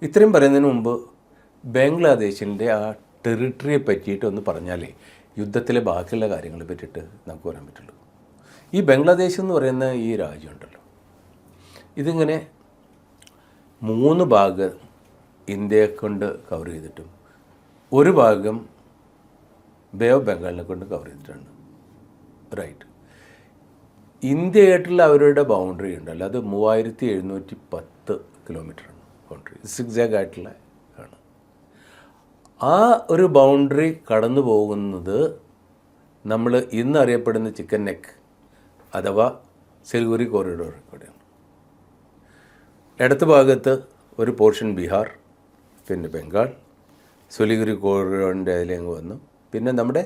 ഇത്രയും പറയുന്നതിന് മുമ്പ് ബംഗ്ലാദേശിൻ്റെ ആ ടെറിട്ടറിയെ പറ്റിയിട്ടൊന്ന് പറഞ്ഞാലേ യുദ്ധത്തിലെ ബാക്കിയുള്ള കാര്യങ്ങളെ പറ്റിയിട്ട് നമുക്ക് പറയാൻ പറ്റുള്ളൂ. ഈ ബംഗ്ലാദേശ് എന്ന് പറയുന്ന ഈ രാജ്യമുണ്ടല്ലോ, ഇതിങ്ങനെ 3 ഭാഗം ഇന്ത്യയെ കൊണ്ട് കവർ ചെയ്തിട്ടും ഒരു ഭാഗം ബേ ഓഫ് ബംഗാളിനെ കൊണ്ട് കവർ ചെയ്തിട്ടാണ്. റൈറ്റ്. ഇന്ത്യയായിട്ടുള്ള അവരുടെ ബൗണ്ടറി ഉണ്ടല്ലോ, അത് 3710 കിലോമീറ്ററാണ് ബൗണ്ടറി. സിക്സാഗ് ആയിട്ടുള്ള ആണ്. ആ ഒരു ബൗണ്ടറി കടന്നു പോകുന്നത് നമ്മൾ ഇന്ന് അറിയപ്പെടുന്ന ചിക്കൻ നെക്ക് അഥവാ സിലിഗുരി കോറിഡോർ കൂടെയാണ്. ഇടത്ത് ഭാഗത്ത് ഒരു പോർഷൻ ബീഹാർ, പിന്നെ ബംഗാൾ, സിലിഗുരി കോറിഡോറിൻ്റെ അതിലേക്ക് വന്നു. പിന്നെ നമ്മുടെ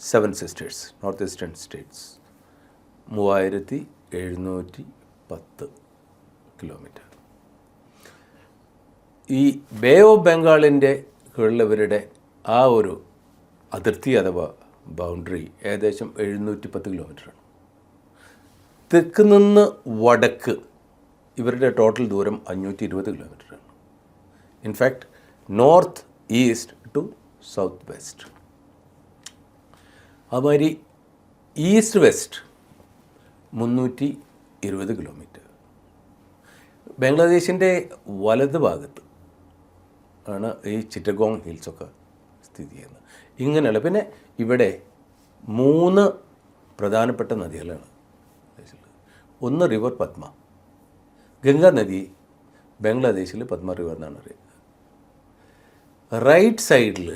7 sisters, north eastern States, 3710 kilometre. ഈ ബേ ഓഫ് ബംഗാളിൻ്റെ ഉള്ളവരുടെ ആ ഒരു അതിർത്തി അഥവാ ബൗണ്ടറി ഏകദേശം 710 കിലോമീറ്ററാണ്. തെക്ക് നിന്ന് വടക്ക് ഇവരുടെ ടോട്ടൽ ദൂരം 520 കിലോമീറ്ററാണ്. In fact north east to south west. അതുമാതിരി ഈസ്റ്റ് വെസ്റ്റ് 320 കിലോമീറ്റർ. ബംഗ്ലാദേശിൻ്റെ വലത് ഭാഗത്ത് ആണ് ഈ ചിറ്റഗോങ് ഹിൽസൊക്കെ സ്ഥിതി ചെയ്യുന്നത്. ഇങ്ങനെയുള്ള പിന്നെ ഇവിടെ 3 പ്രധാനപ്പെട്ട നദികളാണ്. ഒന്ന് റിവർ പത്മ. ഗംഗാ നദി ബംഗ്ലാദേശിൽ പത്മ റിവർ എന്നാണ് അറിയുന്നത്. റൈറ്റ് സൈഡിൽ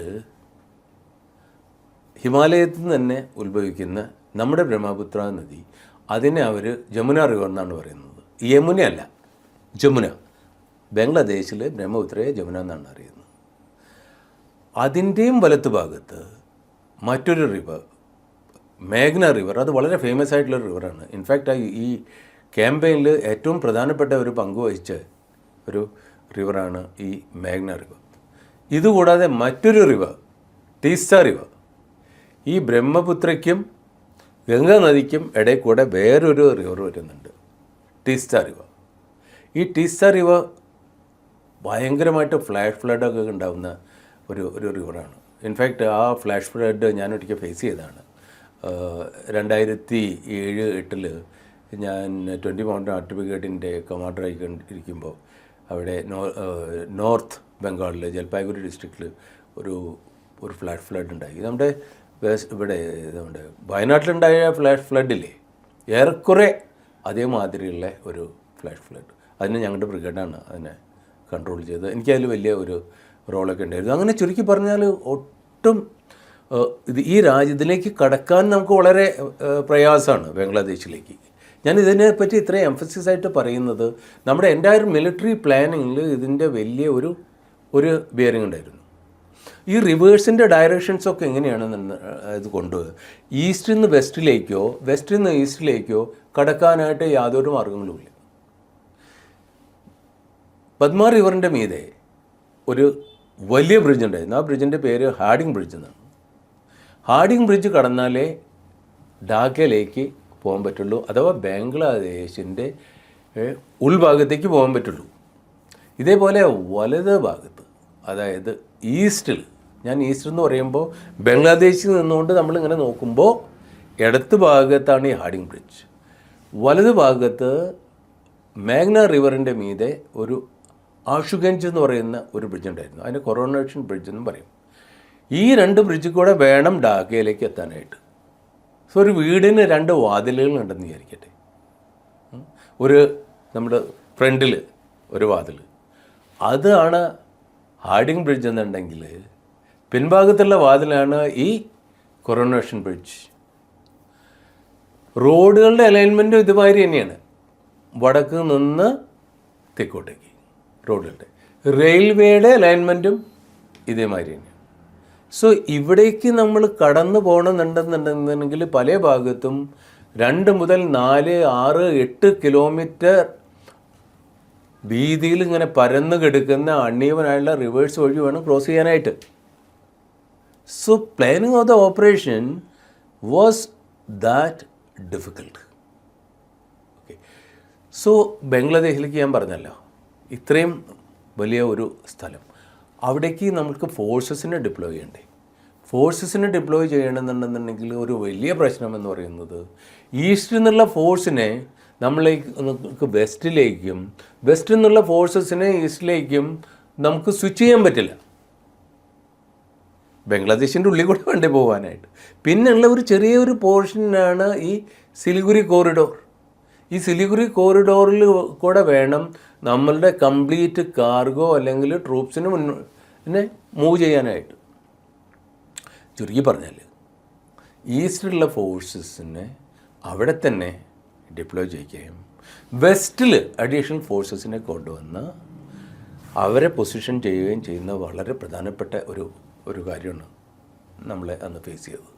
ഹിമാലയത്തിൽ നിന്ന് തന്നെ ഉത്ഭവിക്കുന്ന നമ്മുടെ ബ്രഹ്മപുത്ര നദി, അതിനെ അവർ ജമുന റിവർ എന്നാണ് പറയുന്നത്. യമുന അല്ല, ജമുന. ബംഗ്ലാദേശിൽ ബ്രഹ്മപുത്രയെ ജമുന എന്നാണ് അറിയുന്നത്. അതിൻ്റെയും വലത്ത് ഭാഗത്ത് മറ്റൊരു റിവർ, മേഘ്ന റിവർ. അത് വളരെ ഫേമസ് ആയിട്ടുള്ള റിവറാണ്. ഇൻഫാക്റ്റ് ഈ ക്യാമ്പയിനിൽ ഏറ്റവും പ്രധാനപ്പെട്ട ഒരു പങ്ക് വഹിച്ച ഒരു റിവറാണ് ഈ മേഘ്ന റിവർ. ഇതുകൂടാതെ മറ്റൊരു റിവർ, ടീസ്ത റിവർ. ഈ ബ്രഹ്മപുത്രയ്ക്കും ഗംഗാ നദിക്കും ഇടയിൽ കൂടെ വേറൊരു റിവർ വരുന്നുണ്ട്, ടീസ്ത റിവർ. ഈ ടീസ്ത റിവർ ഭയങ്കരമായിട്ട് ഫ്ലാഷ് ഫ്ലഡൊക്കെ ഉണ്ടാകുന്ന ഒരു റിവറാണ്. ഇൻഫാക്റ്റ് ആ ഫ്ലാഷ് ഫ്ലഡ് ഞാനൊരിക്കൽ ഫേസ് ചെയ്തതാണ്. 2007-08 ഞാൻ 20 മൗണ്ടൻ ആർട്ട് ബ്രിഗേഡിൻ്റെ കമാൻഡറായി ഇരിക്കുമ്പോൾ അവിടെ നോർത്ത് ബംഗാളിൽ ജൽപായ്ഗുരി ഡിസ്ട്രിക്റ്റിൽ ഒരു ഫ്ലാഷ് ഫ്ലഡ് ഉണ്ടായി. നമ്മുടെ ഇവിടെ നമ്മുടെ വയനാട്ടിലുണ്ടായ ഫ്ലാഷ് ഫ്ലഡില്ലേ, ഏറെക്കുറെ അതേമാതിരിയുള്ള ഒരു ഫ്ലാഷ് ഫ്ലഡ്. അതിന് ഞങ്ങളുടെ ബ്രിഗേഡാണ് അതിനെ കൺട്രോൾ ചെയ്തത്. എനിക്കതിൽ വലിയ ഒരു റോളൊക്കെ ഉണ്ടായിരുന്നു. അങ്ങനെ ചുരുക്കി പറഞ്ഞാൽ ഒട്ടും ഈ രാജ്യത്തിലേക്ക് കടക്കാൻ നമുക്ക് വളരെ പ്രയാസമാണ് ബംഗ്ലാദേശിലേക്ക്. ഞാൻ ഇതിനെപ്പറ്റി ഇത്രയും എംഫസിസ് ആയിട്ട് പറയുന്നത്, നമ്മുടെ എൻ്റയർ മിലിറ്ററി പ്ലാനിങ്ങിൽ ഇതിൻ്റെ വലിയ ഒരു ബിയറിംഗ് ഉണ്ടായിരുന്നു. ഈ റിവേഴ്സിൻ്റെ ഡയറക്ഷൻസൊക്കെ എങ്ങനെയാണെന്ന് ഇത് കൊണ്ടുപോകുക. ഈസ്റ്റിൽ നിന്ന് വെസ്റ്റിലേക്കോ വെസ്റ്റിൽ നിന്ന് ഈസ്റ്റിലേക്കോ കടക്കാനായിട്ട് യാതൊരു മാർഗങ്ങളുമില്ല. പദ്മ റിവറിൻ്റെ മീതെ ഒരു വലിയ ബ്രിഡ്ജ് ഉണ്ടായിരുന്നു. ആ ബ്രിഡ്ജിൻ്റെ പേര് ഹാർഡിംഗ് ബ്രിഡ്ജ് എന്നാണ്. ഹാർഡിംഗ് ബ്രിഡ്ജ് കടന്നാലേ ഢാക്കയിലേക്ക് പോകാൻ പറ്റുള്ളൂ, അഥവാ ബംഗ്ലാദേശിൻ്റെ ഉൾഭാഗത്തേക്ക് പോകാൻ പറ്റുള്ളൂ. ഇതേപോലെ വലത് ഭാഗത്ത്, അതായത് ഈസ്റ്റിൽ, ഞാൻ ഈസ്റ്റ് എന്ന് പറയുമ്പോൾ ബംഗ്ലാദേശിൽ നിന്നുകൊണ്ട് നമ്മളിങ്ങനെ നോക്കുമ്പോൾ ഇടത്ത് ഭാഗത്താണ് ഈ ഹാർഡിംഗ് ബ്രിഡ്ജ്. വലത് ഭാഗത്ത് മേഘ്ന റിവറിൻ്റെ മീതെ ഒരു ആഷുഗഞ്ച് എന്ന് പറയുന്ന ഒരു ബ്രിഡ്ജ് ഉണ്ടായിരുന്നു. അതിന് കൊറോണേഷൻ ബ്രിഡ്ജ് എന്നും പറയും. ഈ 2 ബ്രിഡ്ജിൽ കൂടെ വേണം ഢാക്കയിലേക്ക് എത്താനായിട്ട്. സോ ഒരു വീടിന് 2 വാതിലുകൾ ഉണ്ടെന്ന് വിചാരിക്കട്ടെ. ഒരു നമ്മുടെ ഫ്രണ്ടിൽ ഒരു വാതിൽ, അതാണ് ഹാർഡിംഗ് ബ്രിഡ്ജ് എന്നുണ്ടെങ്കിൽ പിൻഭാഗത്തുള്ള വാതിലാണ് ഈ കൊറോണേഷൻ ബ്രിഡ്ജ്. റോഡുകളുടെ അലൈൻമെൻറ്റും ഇതുമാതിരി തന്നെയാണ്, വടക്ക് നിന്ന് തെക്കോട്ടേക്ക് റോഡുകളുടെ. റെയിൽവേയുടെ അലൈൻമെൻറ്റും ഇതേമാതിരി തന്നെയാണ്. സോ ഇവിടേക്ക് നമ്മൾ കടന്നു പോകണമെന്നുണ്ടെന്നുണ്ടെങ്കിൽ പല ഭാഗത്തും 2 മുതൽ 4, 6, 8 കിലോമീറ്റർ വീതിയിൽ ഇങ്ങനെ പരന്നു കിടക്കുന്ന അണ്ണീവനായുള്ള റിവേഴ്സ് വഴി വേണം ക്രോസ് ചെയ്യാനായിട്ട്. So planning of the operation was that difficult. Okay. So ബംഗ്ലാദേശിലേക്ക് ഞാൻ പറഞ്ഞല്ലോ, ഇത്രയും വലിയ ഒരു സ്ഥലം. അവിടേക്ക് നമുക്ക് ഫോഴ്സസിനെ ഡിപ്ലോയ് ചെയ്യണ്ടേ. ഫോഴ്സസിനെ ഡിപ്ലോയ് ചെയ്യണമെന്നുണ്ടെന്നുണ്ടെങ്കിൽ ഒരു വലിയ പ്രശ്നം എന്ന് പറയുന്നത് ഈസ്റ്റിൽ നിന്നുള്ള ഫോഴ്സിനെ നമ്മൾക്ക് വെസ്റ്റിലേക്കും വെസ്റ്റിൽ നിന്നുള്ള ഫോഴ്സസിനെ ഈസ്റ്റിലേക്കും നമുക്ക് സ്വിച്ച് ചെയ്യാൻ പറ്റില്ല. ബംഗ്ലാദേശിൻ്റെ ഉള്ളിൽ കൂടെ വേണ്ടേ പോകാനായിട്ട്. പിന്നെയുള്ള ഒരു ചെറിയൊരു പോർഷനാണ് ഈ സിലിഗുരി കോറിഡോർ. ഈ സിലിഗുരി കോറിഡോറിൽ കൂടെ വേണം നമ്മളുടെ കംപ്ലീറ്റ് കാർഗോ അല്ലെങ്കിൽ ട്രൂപ്സിന് മുന്നേ മൂവ് ചെയ്യാനായിട്ട്. ചുരുക്കി പറഞ്ഞാൽ ഈസ്റ്റിലുള്ള ഫോഴ്സസിനെ അവിടെ തന്നെ ഡിപ്ലോയ് ചെയ്യുകയും വെസ്റ്റിൽ അഡീഷണൽ ഫോഴ്സസിനെ കൊണ്ടുവന്ന് അവരെ പൊസിഷൻ ചെയ്യുകയും ചെയ്യുന്ന വളരെ പ്രധാനപ്പെട്ട ഒരു കാര്യമാണ് നമ്മളെ അന്ന് ഫേസ് ചെയ്തത്.